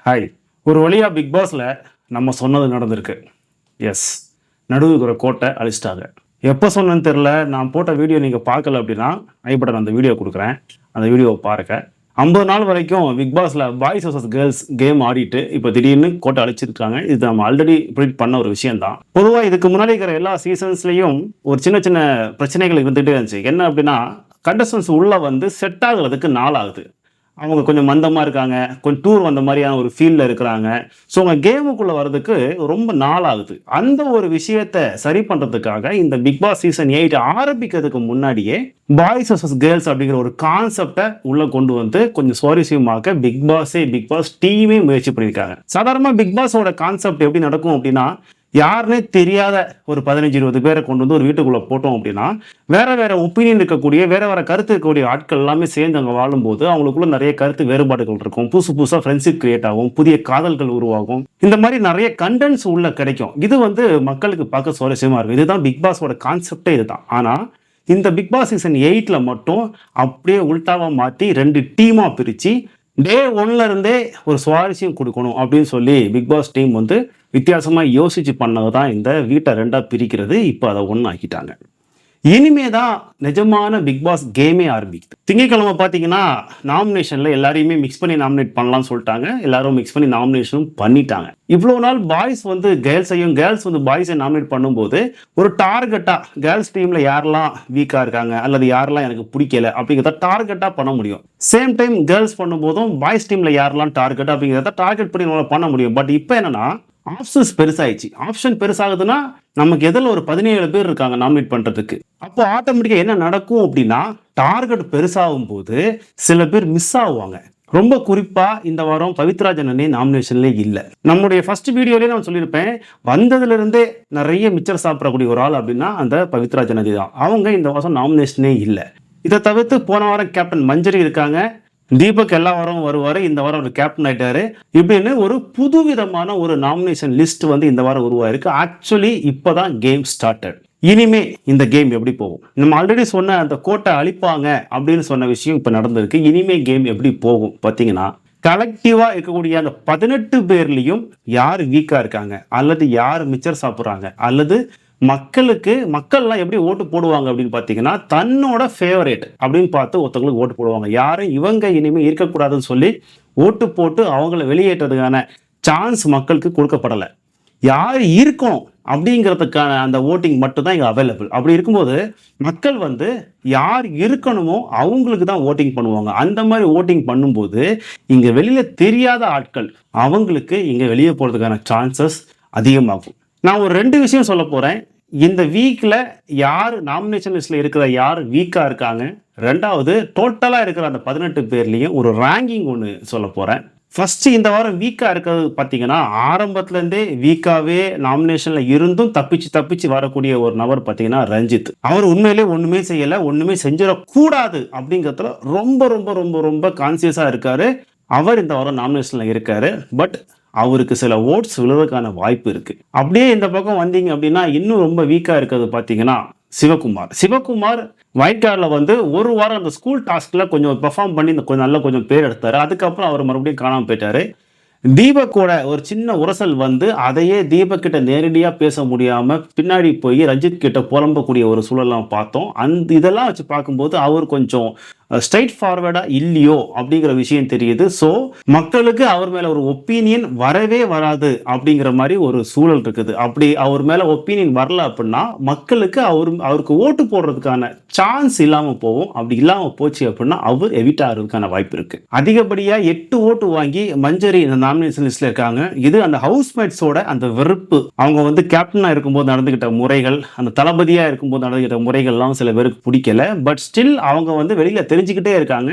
Hi. ஒரு வழியா big பாஸ்ல நம்ம சொன்னது நடந்திருக்கு. எஸ். நடுவுக்குற கோட்டை அழிச்சிட்டாங்க. எப்போ சொன்னேன்னு தெரியல. நான் போட்ட வீடியோ நீங்க பார்க்கல அப்படின்னா, ஐ பட்டன் அந்த வீடியோ குடுக்குறேன். அந்த வீடியோவ பாருங்க. 50 நாள் வரைக்கும் பிக் பாஸ்ல பாய்ஸ் வெர்சஸ் கேர்ள்ஸ் கேம் ஆடிட்டு, இப்போ திடீர்னு கோட்டை அழிச்சிருக்காங்க. இது நம்ம ஆல்ரெடி ப்ரிடிக்ட் பண்ண ஒரு விஷயம் தான். பொதுவா இதுக்கு முன்னாடி இருக்கிற எல்லா சீசன்ஸ்லயும் ஒரு சின்ன சின்ன பிரச்சனைகள் இருந்துகிட்டே இருந்துச்சு. என்ன அப்படின்னா, கண்டஸ்டன்ட்ஸ் உள்ள வந்து செட் ஆகுறதுக்கு நாள் ஆகுது. அவங்க கொஞ்சம் மந்தமா இருக்காங்க. கொஞ்சம் டூர் வந்த மாதிரியான ஒரு ஃபீல்ல இருக்கிறாங்க. ஸோ அவங்க கேமுக்குள்ள வர்றதுக்கு ரொம்ப நாள் ஆகுது. அந்த ஒரு விஷயத்த சரி பண்றதுக்காக இந்த பிக் பாஸ் சீசன் 8 ஆரம்பிக்கிறதுக்கு முன்னாடியே பாய்ஸ் வெர்சஸ் கேர்ள்ஸ் அப்படிங்கிற ஒரு கான்செப்டை உள்ள கொண்டு வந்து கொஞ்சம் சுவாரஸ்யமாக்க பிக் பாஸ் டீமே முயற்சி பண்ணியிருக்காங்க. சாதாரணமா பிக் பாஸோட கான்செப்ட் எப்படி நடக்கும் அப்படின்னா, யாருன்னே தெரியாத ஒரு 15-20 பேரை கொண்டு வந்து ஒரு வீட்டுக்குள்ள போட்டோம் அப்படின்னா, வேற ஒப்பீனியன் இருக்கக்கூடிய வேற கருத்து இருக்கக்கூடிய ஆட்கள் எல்லாமே சேர்ந்து அங்கே வாழும்போது அவங்களுக்குள்ள நிறைய கருத்து வேறுபாடுகள் இருக்கும். புதுசா ஃப்ரெண்ட்ஷிப் கிரியேட் ஆகும். புதிய காதல்கள் உருவாகும். இந்த மாதிரி நிறைய கண்டென்ட்ஸ் உள்ள கிடைக்கும். இது வந்து மக்களுக்கு பார்க்க சுவாரஸ்யமா இருக்கும். இதுதான் பிக் பாஸோட கான்செப்டே இதுதான். ஆனா இந்த பிக் பாஸ் சீசன் 8ல மட்டும் அப்படியே உல்டாவா மாத்தி 2 டீமா பிரிச்சு டே 1ல இருந்தே ஒரு சுவாரஸ்யம் கொடுக்கணும் அப்படின்னு சொல்லி பிக் பாஸ் டீம் வந்து வித்தியாசமா யோசிச்சு பண்ணது தான் இந்த வீட்டை 2ஆ பிரிக்கிறது. இப்போ அதை 1 ஆக்கிட்டாங்க. இனிமே தான் நிஜமான பிக் பாஸ் கேமே ஆரம்பிக்குது. திங்கட்கிழமை பார்த்தீங்கன்னா நாமினேஷன்ல எல்லாரையுமே மிக்ஸ் பண்ணி நாமினேட் பண்ணலாம்னு சொல்லிட்டாங்க. எல்லாரும் மிக்ஸ் பண்ணி நாமினேஷனும் பண்ணிட்டாங்க. இவ்வளோ நாள் பாய்ஸ் வந்து கேர்ள்ஸையும் கேர்ள்ஸ் வந்து பாய்ஸை நாமினேட் பண்ணும்போது ஒரு டார்கெட்டா கேர்ள்ஸ் டீம்ல யாரெல்லாம் வீக்கா இருக்காங்க அல்லது யாரெல்லாம் எனக்கு பிடிக்கல அப்படிங்கிறத டார்கெட்டா பண்ண முடியும். சேம் டைம் கேர்ள்ஸ் பண்ணும்போதும் பாய்ஸ் டீம்ல யாரெல்லாம் டார்கெட் அப்படிங்கிறத டார்கெட் பண்ணி நம்மளால பண்ண முடியும். பட் இப்போ என்னன்னா ஆப்ஷன்ஸ் பெருசாயிடுச்சு. ஆப்ஷன் பெருசாகுதுன்னா நமக்கு எதில் ஒரு 17 பேர் இருக்காங்க நாமினேட் பண்றதுக்கு. அப்போ ஆட்டோமேட்டிக்கா என்ன நடக்கும் அப்படின்னா, டார்கெட் பெருசாகும் போது சில பேர் மிஸ் ஆகுவாங்க. ரொம்ப குறிப்பா இந்த வாரம் பவித்ரா ஜனனி நாமினேஷன்ல இல்ல. நம்முடைய ஃபர்ஸ்ட் வீடியோலயே நான் சொல்லியிருப்பேன், வந்ததுல இருந்தே நிறைய மிச்சர் சாப்பிடக்கூடிய ஒரு ஆள் அப்படின்னா அந்த பவித்ரா ஜனனி தான். அவங்க இந்த வருஷம் நாமினேஷனே இல்லை. இதை தவிர்த்து போன வாரம் கேப்டன் மஞ்சரி இருக்காங்க. தீபக் எல்லா வாரமும் வருவாரு. இந்த வாரம் ஒரு கேப்டன் ஆயிட்டாரு. இப்படின்னு ஒரு புதுவிதமான ஒரு நாமினேஷன் லிஸ்ட் வந்து இந்த வாரம் உருவாயிருக்கு. ஆக்சுவலி இப்பதான் கேம் ஸ்டார்டட். இனிமே இந்த கேம் எப்படி போகும்? நம்ம ஆல்ரெடி சொன்ன அந்த கோட்டை அழிப்பாங்க அப்படின்னு சொன்ன விஷயம் இப்ப நடந்திருக்கு. இனிமே கேம் எப்படி போகும் பார்த்தீங்கன்னா, கலெக்டிவா இருக்கக்கூடிய அந்த 18 பேர்லயும் யார் வீக்கா இருக்காங்க அல்லது யார் மிச்சர் சாப்பிட்றாங்க அல்லது மக்கள்லாம் எப்படி ஓட்டு போடுவாங்க அப்படின்னு பார்த்தீங்கன்னா, தன்னோட ஃபேவரேட் அப்படின்னு பார்த்து ஒருத்தவங்களுக்கு ஓட்டு போடுவாங்க. யாரும் இவங்க இனிமேல் இருக்கக்கூடாதுன்னு சொல்லி ஓட்டு போட்டு அவங்கள வெளியேற்றதுக்கான சான்ஸ் மக்களுக்கு கொடுக்கப்படலை. யார் இருக்கணும் அப்படிங்கிறதுக்கான அந்த ஓட்டிங் மட்டும் தான் இங்கே அவைலபிள். அப்படி இருக்கும்போது மக்கள் வந்து யார் இருக்கணுமோ அவங்களுக்கு தான் ஓட்டிங் பண்ணுவாங்க. அந்த மாதிரி ஓட்டிங் பண்ணும்போது இங்கே வெளியில தெரியாத ஆட்கள் அவங்களுக்கு இங்கே வெளியே போகிறதுக்கான சான்சஸ் அதிகமாகும். நான் ஒரு 2 விஷயம் சொல்ல போறேன். இந்த வீக்ல யார் நாமினேஷன் லிஸ்ட்ல இருக்கிற யார் வீக்கா இருக்காங்க, 2வது டோட்டலா இருக்கிற அந்த 18 பேர்லயும் ஒரு ரேங்கிங் ஒன்று சொல்ல போறேன். ஃபர்ஸ்ட் இந்த வாரம் வீக்கா இருக்கிறது பார்த்தீங்கன்னா, ஆரம்பத்துல இருந்தே வீக்காவே நாமினேஷன்ல இருந்தும் தப்பிச்சு வரக்கூடிய ஒரு நபர் பார்த்தீங்கன்னா ரஞ்சித். அவர் உண்மையிலே ஒண்ணுமே செய்யல, ஒண்ணுமே செஞ்சிடக்கூடாது அப்படிங்கிறதுல ரொம்ப கான்சியஸா இருக்காரு. அவர் இந்த வாரம் நாமினேஷன்ல இருக்காரு. பட் அவருக்கு சில ஓட்ஸ் விழுவதற்கான வாய்ப்பு இருக்கு. அப்படியே இந்த பக்கம் வந்தீங்க அப்படின்னா இன்னும் ரொம்ப வீக்கா இருக்கிறது பார்த்தீங்கன்னா சிவகுமார் ஒயிட் கார்டில் வந்து ஒரு வாரம் அந்த ஸ்கூல் டாஸ்க்ல கொஞ்சம் பெர்ஃபார்ம் பண்ணி கொஞ்சம் பேர் எடுத்தாரு. அதுக்கப்புறம் அவர் மறுபடியும் காணாமல் போயிட்டாரு. தீபக்கோட ஒரு சின்ன உரசல் வந்து அதையே தீபக் கிட்ட நேரடியாக பேச முடியாம பின்னாடி போய் ரஞ்சித் கிட்ட புலம்பக்கூடிய ஒரு சூழலாம் பார்த்தோம். இதெல்லாம் வச்சு பார்க்கும்போது அவர் கொஞ்சம் ஸ்ட்ரைட் ஃபார்வர்டா இல்லையோ அப்படிங்கிற விஷயம் தெரியுது. ஸோ மக்களுக்கு அவர் மேல ஒரு ஒப்பீனியன் வரவே வராது அப்படிங்கிற மாதிரி ஒரு சூழல் இருக்குது. அப்படி அவர் மேல ஒப்பீனியன் வரல அப்படின்னா மக்களுக்கு அவருக்கு ஓட்டு போடுறதுக்கான சான்ஸ் இல்லாம போகும். அப்படி இல்லாம போச்சு அப்படின்னா அவர் எவிட் ஆகிறதுக்கான வாய்ப்பு இருக்கு. அதிகப்படியா 8 ஓட்டு வாங்கி மஞ்சரி இந்த நாமினேஷன் லிஸ்ட்ல இருக்காங்க. இது அந்த ஹவுஸ்மேட்ஸோட அந்த வெறுப்பு, அவங்க வந்து கேப்டனா இருக்கும்போது நடந்துகிட்ட முறைகள், அந்த தளபதியா இருக்கும்போது நடந்துகிட்ட முறைகள் எல்லாம் சில பேருக்கு பிடிக்கல. பட் ஸ்டில் அவங்க வந்து வெளியில தெரிஞ்சுக்கிட்டே இருக்காங்க.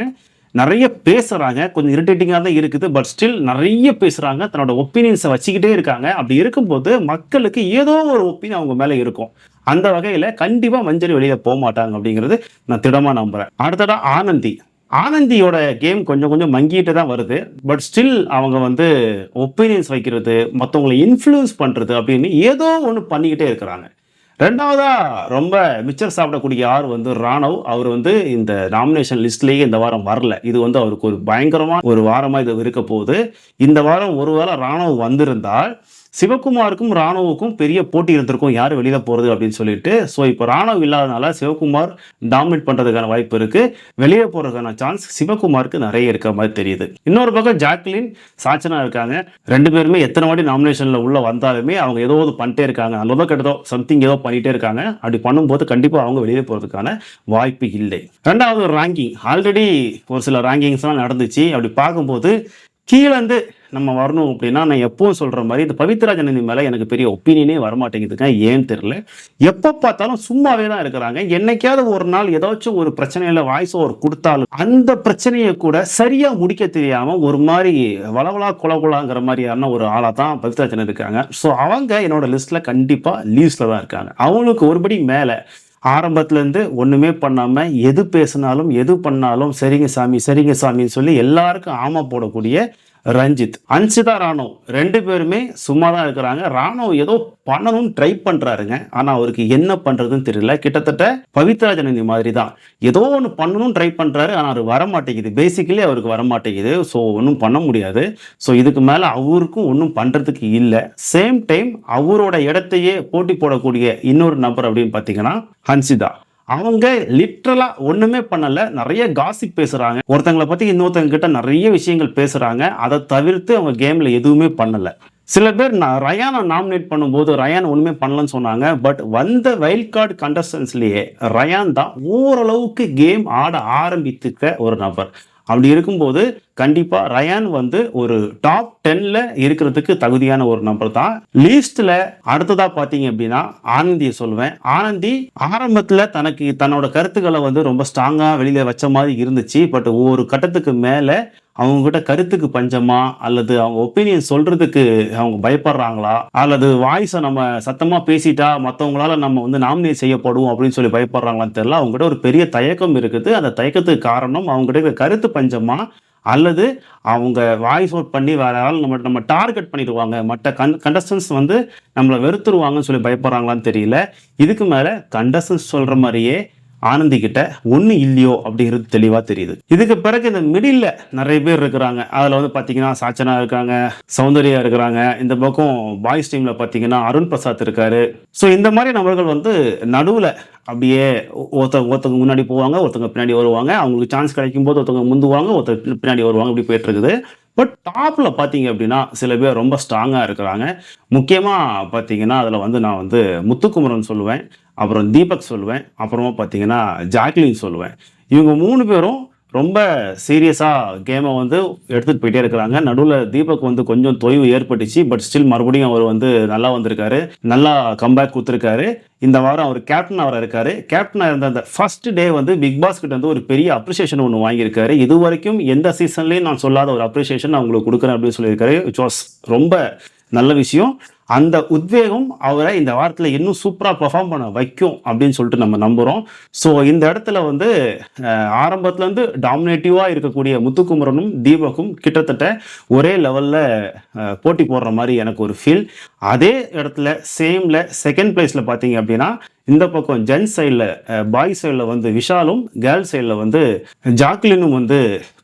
நிறைய பேசுறாங்க. கொஞ்சம் இரிட்டேட்டிங்காக தான் இருக்குது. பட் ஸ்டில் நிறைய பேசுறாங்க. தன்னோட ஒப்பீனியன்ஸை வச்சுக்கிட்டே இருக்காங்க. அப்படி இருக்கும்போது மக்களுக்கு ஏதோ ஒரு ஒப்பீனியன் அவங்க மேல இருக்கும். அந்த வகையில கண்டிப்பா மஞ்சரி வெளியில போக மாட்டாங்க அப்படிங்கிறது நான் திடமா நம்புறேன். அடுத்ததா ஆனந்தியோட கேம் கொஞ்சம் மங்கிட்டு தான் வருது. பட் ஸ்டில் அவங்க வந்து ஒப்பீனியன்ஸ் வைக்கிறது, மற்றவங்களை இன்ஃப்ளூயன்ஸ் பண்றது அப்படின்னு ஏதோ ஒன்று பண்ணிக்கிட்டே இருக்கிறாங்க. ரெண்டாவதா ரொம்ப மிச்சர் சாப்பிடக்கூடிய யார் வந்து ராணவ். அவர் வந்து இந்த நாமினேஷன் லிஸ்ட்லேயே இந்த வாரம் வரல. இது வந்து அவருக்கு ஒரு பயங்கரமா ஒரு வாரமா இது இருக்க போகுது. இந்த வாரம் ஒருவேளை ராணவ் வந்திருந்தால் சிவகுமாருக்கும் ராணுவுக்கும் பெரிய போட்டி இருந்திருக்கும், யார் வெளியில போறது அப்படின்னு சொல்லிட்டு. ஸோ இப்போ ராணுவ இல்லாதனால சிவகுமார் டாமினேட் பண்றதுக்கான வாய்ப்பு இருக்கு. வெளியே போறதுக்கான சான்ஸ் சிவகுமாருக்கு நிறைய இருக்க மாதிரி தெரியுது. இன்னொரு பக்கம் ஜாக்லின், சாச்சனா இருக்காங்க. ரெண்டு பேருமே எத்தனை வாட்டி நாமினேஷன்ல உள்ள வந்தாலுமே அவங்க ஏதோ பண்ணிட்டே இருக்காங்க, அந்த கிட்டதோ சம்திங் ஏதோ பண்ணிட்டே இருக்காங்க. அப்படி பண்ணும்போது கண்டிப்பா அவங்க வெளியே போறதுக்கான வாய்ப்பு இல்லை. ரெண்டாவது ரேங்கிங், ஆல்ரெடி ஒரு சில ரேங்கிங்ஸ்லாம் நடந்துச்சு. அப்படி பார்க்கும்போது கீழேருந்து நம்ம வரணும் அப்படின்னா, நான் எப்பவும் சொல்ற மாதிரி இந்த பவித்ரா ஜனனி மேல எனக்கு பெரிய ஒப்பீனியனே வரமாட்டேங்குதுங்க. ஏன்னு தெரியல. எப்போ பார்த்தாலும் சும்மாவே தான் இருக்கிறாங்க. என்னைக்காவது ஒரு நாள் ஏதாச்சும் ஒரு பிரச்சனையில வாய்ஸ் ஓவர் கொடுத்தாலும் அந்த பிரச்சனையை கூட சரியா முடிக்க தெரியாம ஒரு மாதிரி வளவளா குலகுலாங்கிற மாதிரியான ஒரு ஆளா தான் பவித்ரா ஜனனி இருக்காங்க. ஸோ அவங்க என்னோட லிஸ்ட்ல கண்டிப்பா லீஸ்ட்ல தான் இருக்காங்க. அவங்களுக்கு ஒருபடி மேல ஆரம்பத்துலேருந்து ஒன்றுமே பண்ணாமல் எது பேசினாலும் எது பண்ணாலும் சரிங்க சாமி சரிங்க சாமின்னு சொல்லி எல்லாருக்கும் ஆமா போடக்கூடிய ரஞ்சித், அன்சிதா, ராணுவ் ரெண்டு பேருமே சும்மா தான் இருக்கிறாங்க. ராணுவ் ஏதோ பண்ணணும்னு ட்ரை பண்ணுறாருங்க, ஆனால் அவருக்கு என்ன பண்ணுறதுன்னு தெரியல. கிட்டத்தட்ட பவித்ரா ஜனனி மாதிரி தான், ஏதோ ஒன்று பண்ணணும்னு ட்ரை பண்ணுறாரு, ஆனால் அது வரமாட்டேங்குது. பேசிக்கலி அவருக்கு வரமாட்டேங்குது. ஸோ ஒன்றும் பண்ண முடியாது. ஸோ இதுக்கு மேலே அவருக்கும் ஒன்றும் பண்ணுறதுக்கு இல்லை. சேம் டைம் அவரோட இடத்தையே போட்டி போடக்கூடிய இன்னொரு நபர் அப்படின்னு பார்த்தீங்கன்னா ஹன்சிதா. அவங்க லிட்ரலா ஒண்ணுமே பண்ணல, நிறைய காசிப் பேசுறாங்க. ஒருத்தங்களை பத்தி இன்னொருத்தங்க கிட்ட நிறைய விஷயங்கள் பேசுறாங்க. அதை தவிர்த்து அவங்க கேம்ல எதுவுமே பண்ணல. சில பேர் ரயானை நாமினேட் பண்ணும்போது ரயான் ஒண்ணுமே பண்ணலன்னு சொன்னாங்க. பட் வந்த வைல்ட் கார்டு கண்டஸ்டன்ஸ்லயே ரயான் தான் ஓரளவுக்கு கேம் ஆட ஆரம்பித்துக்க ஒரு நபர். அப்படி இருக்கும்போது கண்டிப்பா ரயான் வந்து ஒரு டாப் 10ல இருக்கிறதுக்கு தகுதியான ஒரு நபர் தான். லீஸ்ட்ல அடுத்ததா பாத்தீங்க அப்படின்னா ஆனந்தியை சொல்லுவேன். ஆனந்தி ஆரம்பத்துல தன்னோட கருத்துக்களை வந்து ரொம்ப ஸ்ட்ராங்கா வெளியில வச்ச மாதிரி இருந்துச்சு. பட் ஒவ்வொரு கட்டத்துக்கு மேல அவங்க கிட்ட கருத்துக்கு பஞ்சமா, அல்லது அவங்க ஒப்பீனியன் சொல்றதுக்கு அவங்க பயப்படுறாங்களா, அல்லது வாய்ஸை நம்ம சத்தமா பேசிட்டா மற்றவங்களால நம்ம வந்து நாமினேட் செய்யப்படுவோம் அப்படின்னு சொல்லி பயப்படுறாங்களான்னு தெரியல. அவங்க கிட்ட ஒரு பெரிய தயக்கம் இருக்குது. அந்த தயக்கத்துக்கு காரணம் அவங்க கிட்ட கருத்து பஞ்சமா, அல்லது அவங்க வாய்ஸ் அவுட் பண்ணி வேற யாரும் நம்ம டார்கெட் பண்ணிடுவாங்க, மற்ற கண்டஸ்டன்ஸ் வந்து நம்மளை வெறுத்துருவாங்கன்னு சொல்லி பயப்படுறாங்களான்னு தெரியல. இதுக்கு மேல கண்டஸ்டன்ஸ் சொல்ற மாதிரியே ஆனந்தி கிட்ட ஒண்ணு இல்லையோ அப்படிங்கிறது தெளிவா தெரியுது. இதுக்கு பிறகு இந்த மிடில்ல நிறைய பேர் இருக்கிறாங்க. அதுல வந்து பாத்தீங்கன்னா சாச்சனா இருக்காங்க, சௌந்தர்யா இருக்கிறாங்க. இந்த பக்கம் பாய்ஸ் டீம்ல பாத்தீங்கன்னா அருண் பிரசாத் இருக்காரு. ஸோ இந்த மாதிரி நபர்கள் வந்து நடுவுல அப்படியே ஒருத்தவங்க முன்னாடி போவாங்க, ஒருத்தவங்க பின்னாடி வருவாங்க. அவங்களுக்கு சான்ஸ் கிடைக்கும் போது ஒருத்தவங்க முந்துவாங்க, ஒருத்தர் பின்னாடி வருவாங்க. இப்படி போயிட்டு இருக்குது. பட் டாப்ல பார்த்தீங்க அப்படின்னா சில பேர் ரொம்ப ஸ்ட்ராங்காக இருக்கிறாங்க. முக்கியமாக பார்த்தீங்கன்னா அதில் வந்து நான் வந்து முத்துக்குமரன் சொல்லுவேன், அப்புறம் தீபக் சொல்லுவேன், அப்புறமா பார்த்தீங்கன்னா ஜாக்லின் சொல்லுவேன். இவங்க 3 பேரும் ரொம்ப சீரியஸாக கேமை வந்து எடுத்துகிட்டு போயிட்டே இருக்கிறாங்க. நடுவில் தீபக் வந்து கொஞ்சம் தொய்வு ஏற்பட்டுச்சு. பட் ஸ்டில் மறுபடியும் அவர் வந்து நல்லா வந்திருக்காரு, நல்லா கம்பேக் கொடுத்துருக்காரு. இந்த வாரம் அவர் கேப்டன் அவராக இருக்காரு. கேப்டனாக இருந்த அந்த ஃபர்ஸ்ட் டே வந்து பிக் பாஸ் கிட்ட வந்து ஒரு பெரிய அப்ரிசியேஷன் ஒன்று வாங்கியிருக்காரு. இது வரைக்கும் எந்த சீசன்லேயும் நான் சொல்லாத ஒரு அப்ரிசியேஷன் அவங்களுக்கு கொடுக்குறேன் அப்படின்னு சொல்லியிருக்காரு. விச் வாஸ் ரொம்ப நல்ல விஷயம். அந்த உத்வேகம் அவரை இந்த வாரத்தில் இன்னும் சூப்பராக பெர்ஃபார்ம் பண்ண வைக்கும் அப்படின்னு சொல்லிட்டு நம்ம நம்புகிறோம். ஸோ இந்த இடத்துல வந்து ஆரம்பத்துலேருந்து டாமினேட்டிவாக இருக்கக்கூடிய முத்துக்குமரனும் தீபக்கும் கிட்டத்தட்ட ஒரே லெவலில் போட்டி போடுற மாதிரி எனக்கு ஒரு ஃபீல். அதே இடத்துல சேமில் செகண்ட் பிளேஸில் பார்த்தீங்க அப்படின்னா இந்த பக்கம் ஜென்ஸ் சைடில் பாய்ஸ் சைடில் வந்து விஷாலும், கேர்ள்ஸ் சைடில் வந்து ஜாக்லினும் வந்து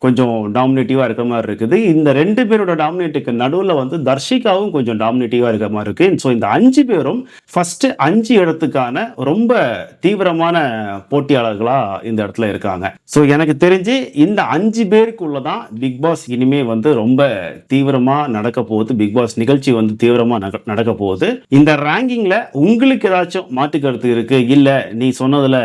கொஞ்சம் டாமினேட்டிவாக இருக்கிற மாதிரி இருக்குது. இந்த 2 பேரோட டாமினேட்டுக்கு நடுவில் வந்து தர்ஷிகாவும் கொஞ்சம் டாமினேட்டிவாக இருக்கிற மாதிரி இருக்கு. ஸோ இந்த 5 பேரும் ஃபர்ஸ்ட் 5 இடத்துக்கான ரொம்ப தீவிரமான போட்டியாளர்களாக இந்த இடத்துல இருக்காங்க. ஸோ எனக்கு தெரிஞ்சு இந்த 5 பேருக்குள்ள தான் பிக் பாஸ் இனிமே வந்து ரொம்ப தீவிரமாக நடக்க போகுது. பிக் பாஸ் நிகழ்ச்சி வந்து தீவிரமாக நடக்க போகுது. இந்த ரேங்கிங்ல உங்களுக்கு ஏதாச்சும் மாற்றுக்கருத்து இருக்கு, இல்ல நீ சொன்னதுல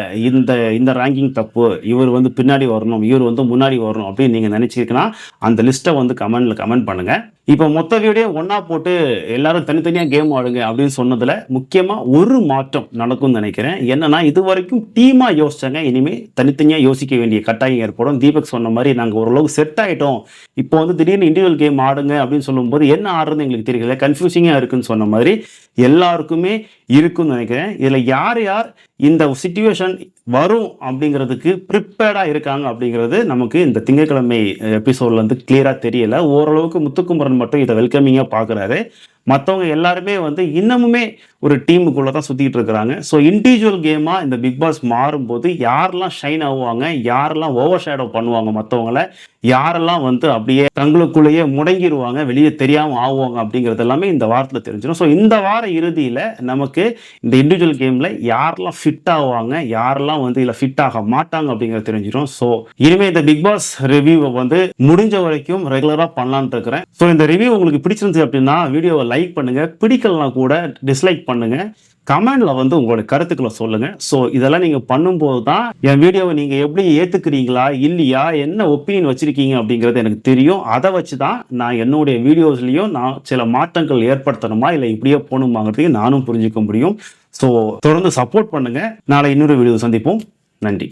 இந்த ரேங்கிங் தப்பு, இவர் வந்து பின்னாடி வரணும், இவர் வந்து முன்னாடி வரணும் அப்படின்னு நீங்க நினைச்சிருக்கீங்கன்னா அந்த லிஸ்ட்டை வந்து கமெண்ட் பண்ணுங்க. இப்போ மொத்த வீடியோ ஒன்னா போட்டு எல்லாரும் தனித்தனியா கேம் ஆடுங்க அப்படின்னு சொன்னதுல முக்கியமா ஒரு மாற்றம் நடக்கும்னு நினைக்கிறேன். என்னன்னா இது வரைக்கும் டீமா யோசிச்சாங்க, இனிமே தனித்தனியா யோசிக்க வேண்டிய கட்டாயம் ஏற்படும். தீபக் சொன்ன மாதிரி நாங்க ஓரளவுக்கு செட் ஆயிட்டோம், இப்போ வந்து திடீர்னு இண்டிவிஜுவல் கேம் ஆடுங்க அப்படின்னு சொல்லும்போது என்ன ஆடுறது எங்களுக்கு தெரியல, கன்ஃபியூசிங்கா இருக்குன்னு சொன்ன மாதிரி எல்லாருக்குமே இருக்குன்னு நினைக்கிறேன். இதுல யார் யார் இந்த சிச்சுவேஷன் வரும் அப்படிங்கிறதுக்கு ப்ரிப்பேர்டா இருக்காங்க அப்படிங்கிறது நமக்கு இந்த திங்கட்கிழமை எபிசோட்ல வந்து கிளியரா தெரியல. ஓரளவுக்கு முத்துக்குமரன் மட்டும் இதை வெல்கமிங்கா பாக்குறாரு. மற்றவங்க எல்லாருமே வந்து இன்னமுமே ஒரு டீமுக்குள்ளே தான் சுற்றிட்டு இருக்கிறாங்க. ஸோ இண்டிவிஜுவல் கேமாக இந்த பிக் பாஸ் மாறும்போது யாரெல்லாம் ஷைன் ஆகுவாங்க, யாரெல்லாம் ஓவர் ஷேடோ பண்ணுவாங்க மற்றவங்கள, யாரெல்லாம் வந்து அப்படியே தங்களுக்குள்ளேயே முடங்கிடுவாங்க, வெளியே தெரியாமல் ஆகுவாங்க அப்படிங்கிறது எல்லாமே இந்த வாரத்தில் தெரிஞ்சிடும். ஸோ இந்த வார இறுதியில் நமக்கு இந்த இண்டிவிஜுவல் கேமில் யாரெல்லாம் ஃபிட் ஆகுவாங்க, யாரெல்லாம் வந்து இதில் ஃபிட் ஆக மாட்டாங்க அப்படிங்கிறது தெரிஞ்சிடும். ஸோ இனிமேல் இந்த பிக் பாஸ் ரிவ்யூவை வந்து முடிஞ்ச வரைக்கும் ரெகுலராக பண்ணலான்னு இருக்கிறேன். ஸோ இந்த ரிவ்யூ உங்களுக்கு பிடிச்சிருந்துச்சு அப்படின்னா வீடியோவை லைக் பண்ணுங்க, பிடிக்கலனா கூட டிஸ்லைக் பண்ணுங்க, கமெண்ட்ல வந்து உங்களோட கருத்துக்களை சொல்லுங்க. ஸோ இதெல்லாம் நீங்க பண்ணும்போது தான் என் வீடியோவை நீங்க எப்படி ஏத்துக்கிறீங்களா இல்லையா, என்ன ஒப்பீனியன் வச்சிருக்கீங்க அப்படிங்கிறது எனக்கு தெரியும். அதை வச்சு தான் நான் என்னுடைய வீடியோஸ்லயும் நான் சில மாற்றங்கள் ஏற்படுத்தணுமா இல்லை இப்படியே போகணுமாங்கிறதையும் நானும் புரிஞ்சுக்க முடியும். ஸோ தொடர்ந்து சப்போர்ட் பண்ணுங்க. நாளை இன்னொரு வீடியோ சந்திப்போம். நன்றி.